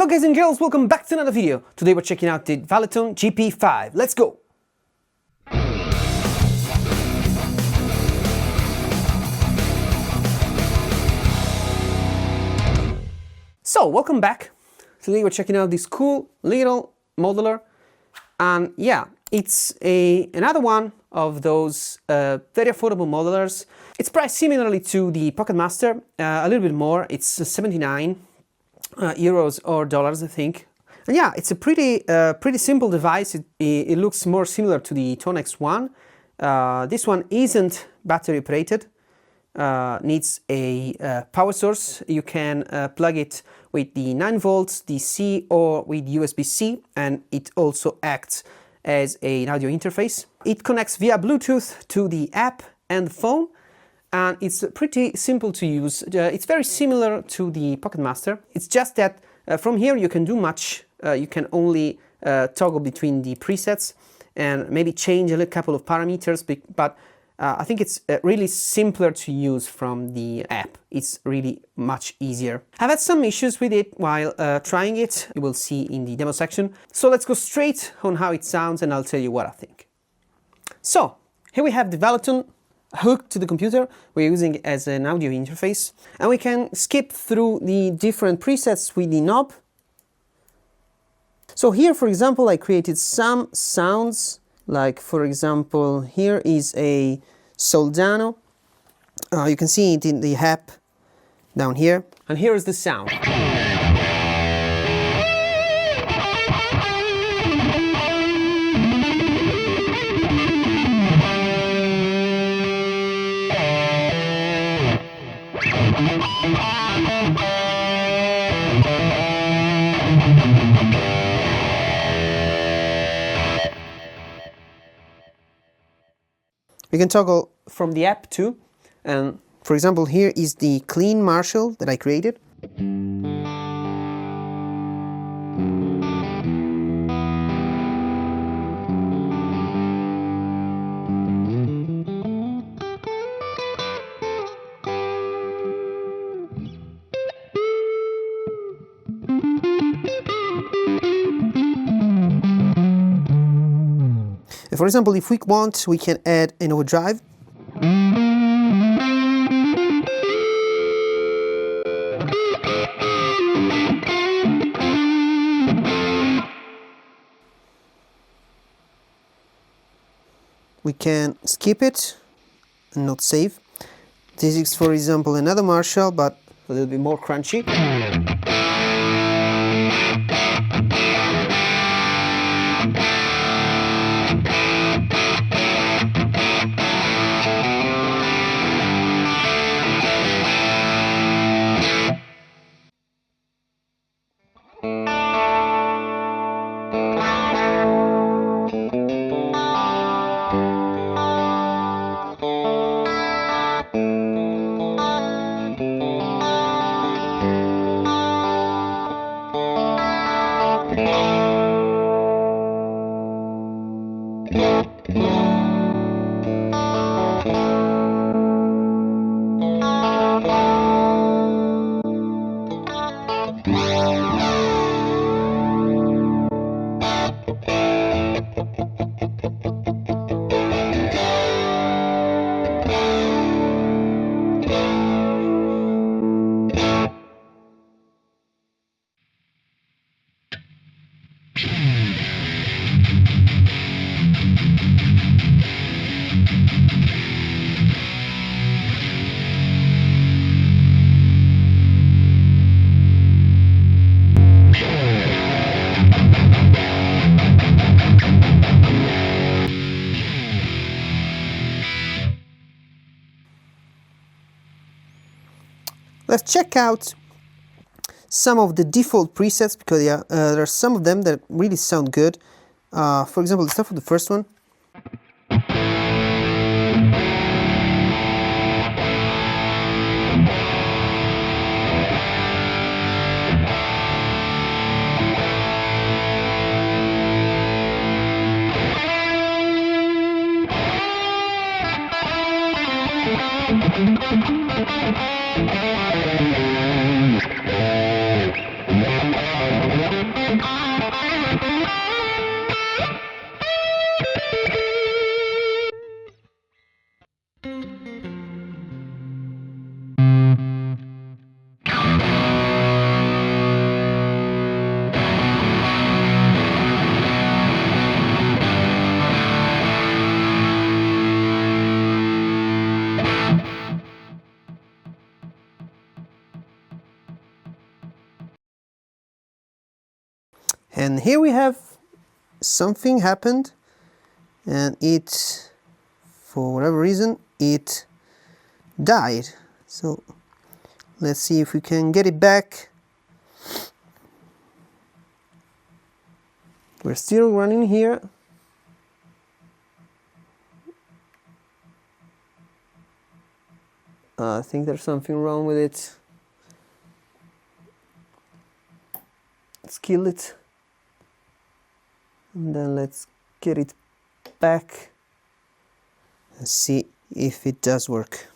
Hello guys and girls, welcome back to another video. Today we're checking out the Valeton GP-5. Let's go! So, welcome back. Today we're checking out this cool little modular, and yeah, it's another one of those very affordable modulars. It's priced similarly to the Pocket Master, a little bit more. It's 79 euros or dollars, I think. And yeah, it's a pretty simple device. It looks more similar to the Tone X1. This one isn't battery operated. Needs a power source. You can plug it with the 9 volts DC or with USB-C, and it also acts as an audio interface. It connects via Bluetooth to the app and the phone, and it's pretty simple to use. It's very similar to the Pocket Master. It's just that from here you can do much. You can only toggle between the presets and maybe change a couple of parameters, but I think it's really simpler to use from the app. It's really much easier. I've had some issues with it while trying it. You will see in the demo section. So let's go straight on how it sounds and I'll tell you what I think. So here we have the Valeton hooked to the computer. We're using it as an audio interface, and we can skip through the different presets with the knob. So here, for example, I created some sounds. Like, for example, here is a Soldano. You can see it in the app down here. And here is the sound. You can toggle from the app too, and for example here is the clean Marshall that I created. For example, if we want, we can add an overdrive. We can skip it and not save. This is, for example, another Marshall, but a little bit more crunchy. Let's check out some of the default presets, because yeah, there are some of them that really sound good. For example, let's start with the first one. And here we have something happened, and it, for whatever reason, it died. So let's see if we can get it back. We're still running here. I think there's something wrong with it. Let's kill it. And then let's get it back and see if it does work.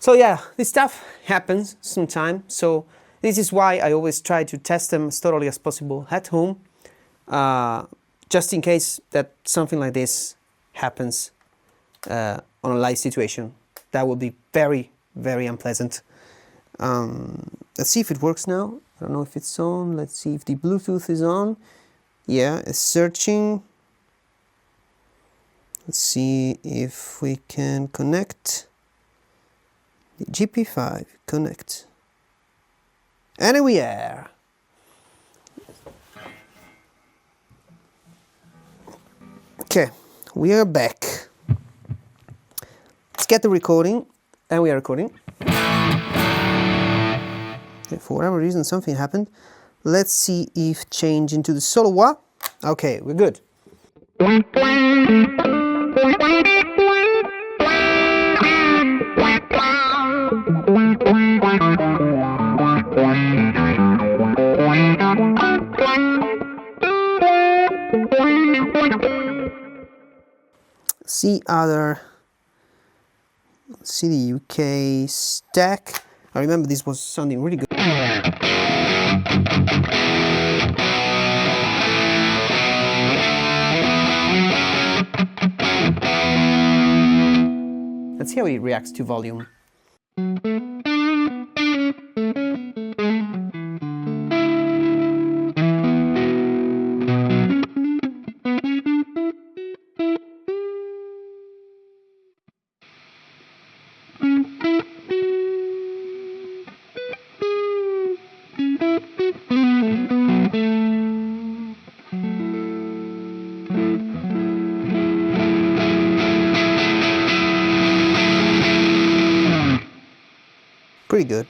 So yeah, this stuff happens sometimes. So this is why I always try to test them as thoroughly as possible at home, just in case that something like this happens on a live situation. That would be very, very unpleasant. Let's see if it works now. I don't know if it's on. Let's see if the Bluetooth is on. Yeah, it's searching. Let's see if we can connect. The GP-5, connect. And here we are. Okay, we are back. Let's get the recording, and we are recording. Okay, for whatever reason, something happened. Let's see if change into the solo wah. Okay, we're good. See other. See the UK stack. I remember this was sounding really good. Let's see how it reacts to volume. Pretty good.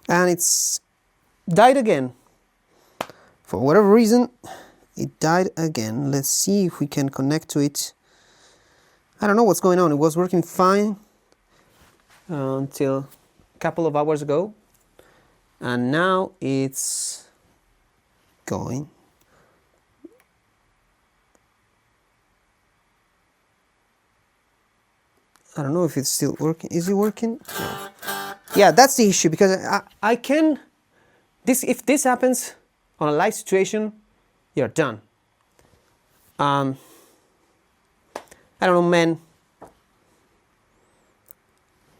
And it's died again. For whatever reason, it died again. Let's see if we can connect to it. I don't know what's going on. It was working fine until a couple of hours ago. And now it's going. I don't know if it's still working. Is it working? No. Yeah, that's the issue, because I can, if this happens on a live situation, you're done. I don't know, man.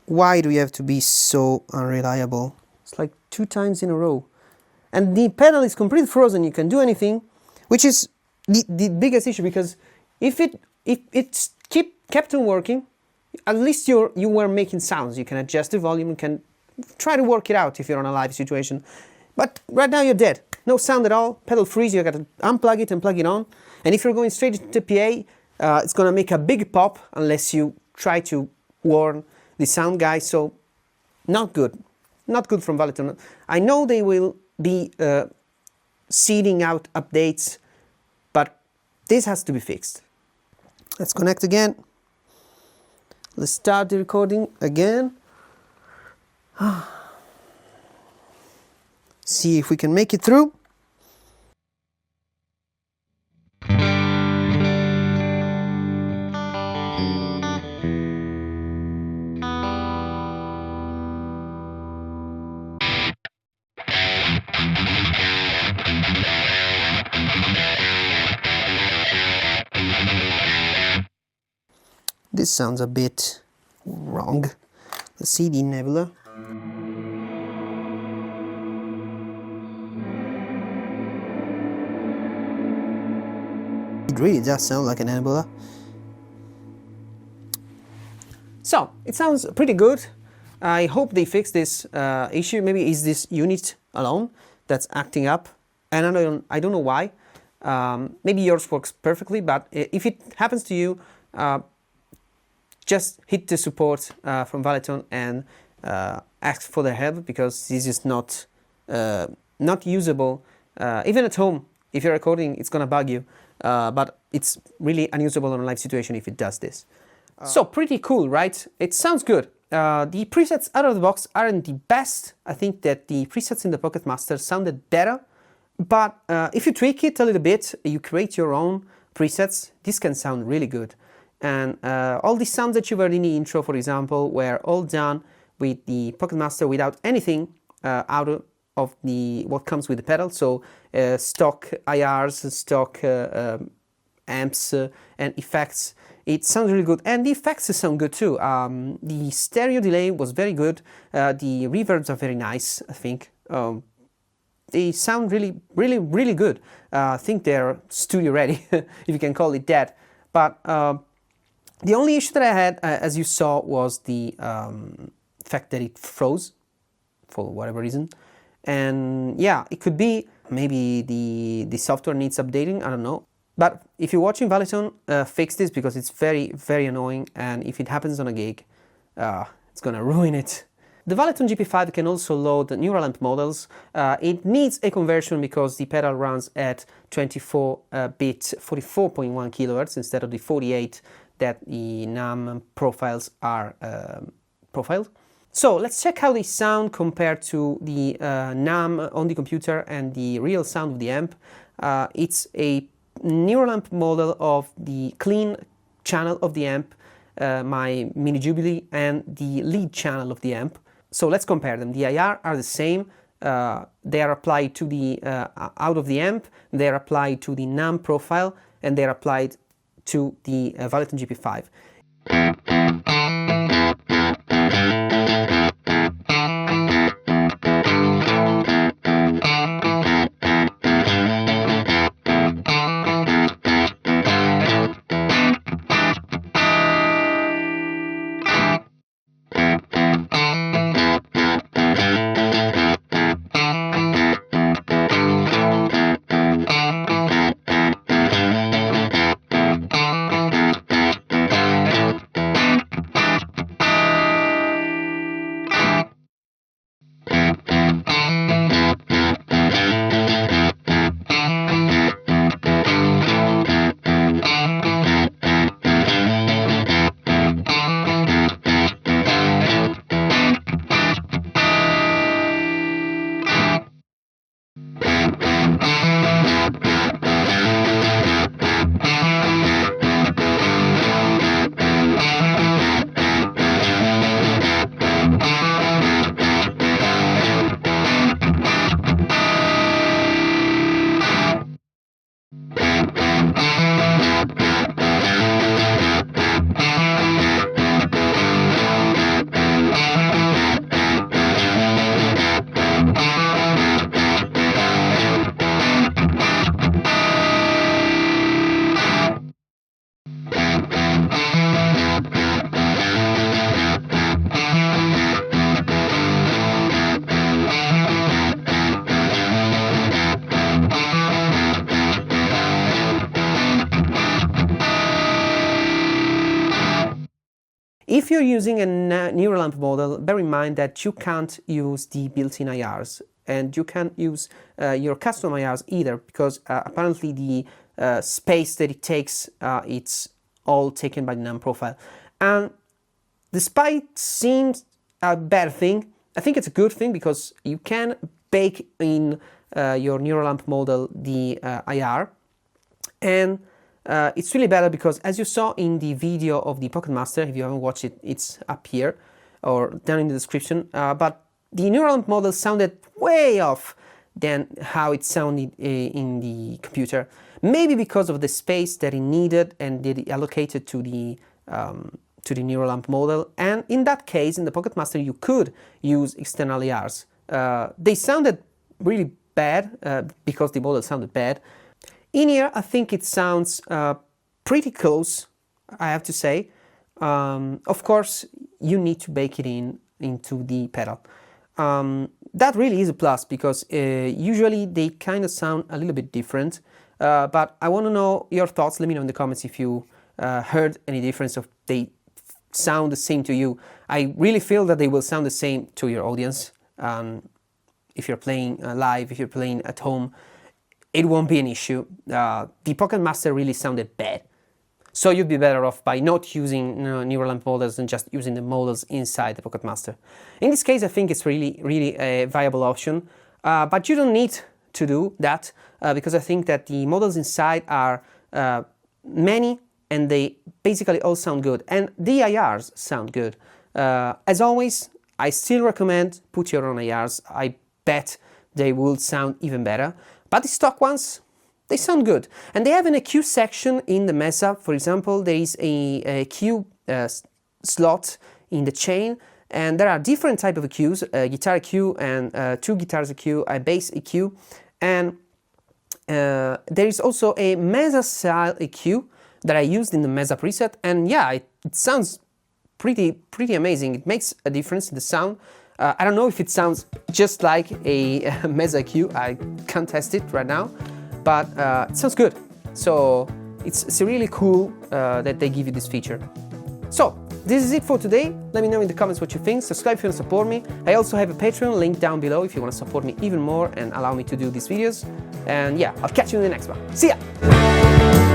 Why do you have to be so unreliable? It's like 2 times in a row. And the pedal is completely frozen, you can do anything, which is the biggest issue, because if it kept on working, at least you were making sounds. You can adjust the volume, you can try to work it out if you're on a live situation. But right now you're dead. No sound at all, pedal freeze, you gotta unplug it and plug it on. And if you're going straight to PA, it's gonna make a big pop unless you try to warn the sound guy. So not good. Not good from Valeton. I know they will be seeding out updates, but this has to be fixed. Let's connect again. Let's start the recording again. See if we can make it through. This sounds a bit wrong. Let's see the nebula. It really does sound like a nebula. So, it sounds pretty good. I hope they fix this issue. Maybe it's this unit alone that's acting up, and I don't know why. Maybe yours works perfectly, but if it happens to you, just hit the support from Valeton and ask for their help, because this is not usable. Even at home, if you're recording, it's gonna bug you, but it's really unusable in a live situation if it does this. So pretty cool, right? It sounds good. The presets out of the box aren't the best. I think that the presets in the Pocket Master sounded better, but if you tweak it a little bit, you create your own presets, this can sound really good. And all the sounds that you heard in the intro, for example, were all done with the Pocket Master without anything out of what comes with the pedal. So stock IRs, stock amps and effects. It sounds really good, and the effects sound good too. The stereo delay was very good. The reverbs are very nice, I think. They sound really good. I think they're studio ready, if you can call it that. But the only issue that I had, as you saw, was the fact that it froze for whatever reason. And yeah, it could be maybe the software needs updating, I don't know. But if you're watching Valeton, fix this, because it's very annoying, and if it happens on a gig, it's gonna ruin it. The Valeton GP-5 can also load neural amp models. It needs a conversion because the pedal runs at 24-bit 44.1 kHz instead of the 48 that the NAMM profiles are profiled. So let's check how they sound compared to the NAMM on the computer and the real sound of the amp. It's a neural amp model of the clean channel of the amp, my Mini Jubilee, and the lead channel of the amp. So let's compare them. The IR are the same. They are applied to the out of the amp, they are applied to the NAMM profile, and they are applied to the Valeton GP-5. If you're using a neural amp model, bear in mind that you can't use the built-in IRs, and you can't use your custom IRs either, because apparently the space that it takes, it's all taken by the NAMM profile. And despite seems a bad thing, I think it's a good thing, because you can bake in your neural amp model the IR, and it's really better because, as you saw in the video of the Pocket Master, if you haven't watched it, it's up here or down in the description, but the neural amp model sounded way off than how it sounded in the computer. Maybe because of the space that it needed and that it allocated to the to the Neural Amp model, and in that case, in the Pocket Master, you could use external ARs. They sounded really bad because the model sounded bad. In here, I think it sounds pretty close, I have to say. Of course, you need to bake it into the pedal. That really is a plus because usually they kind of sound a little bit different. But I want to know your thoughts. Let me know in the comments if you heard any difference, if they sound the same to you. I really feel that they will sound the same to your audience. If you're playing live, if you're playing at home, it won't be an issue. The Pocket Master really sounded bad. So you'd be better off by not using Neural Amp models and just using the models inside the Pocket Master. In this case, I think it's really a viable option, but you don't need to do that because I think that the models inside are many and they basically all sound good, and the ARs sound good. As always, I still recommend put your own ARs. I bet they will sound even better, but the stock ones, they sound good. And they have an EQ section in the Mesa. For example, there is a EQ slot in the chain, and there are different types of EQs, guitar EQ and two guitars EQ, a bass EQ, and there is also a Mesa style EQ that I used in the Mesa preset, and yeah, it sounds pretty amazing. It makes a difference in the sound. I don't know if it sounds just like a Mesa EQ, I can't test it right now, but it sounds good. So it's really cool that they give you this feature. So this is it for today. Let me know in the comments what you think. Subscribe if you want to support me. I also have a Patreon link down below if you want to support me even more and allow me to do these videos. And yeah, I'll catch you in the next one. See ya!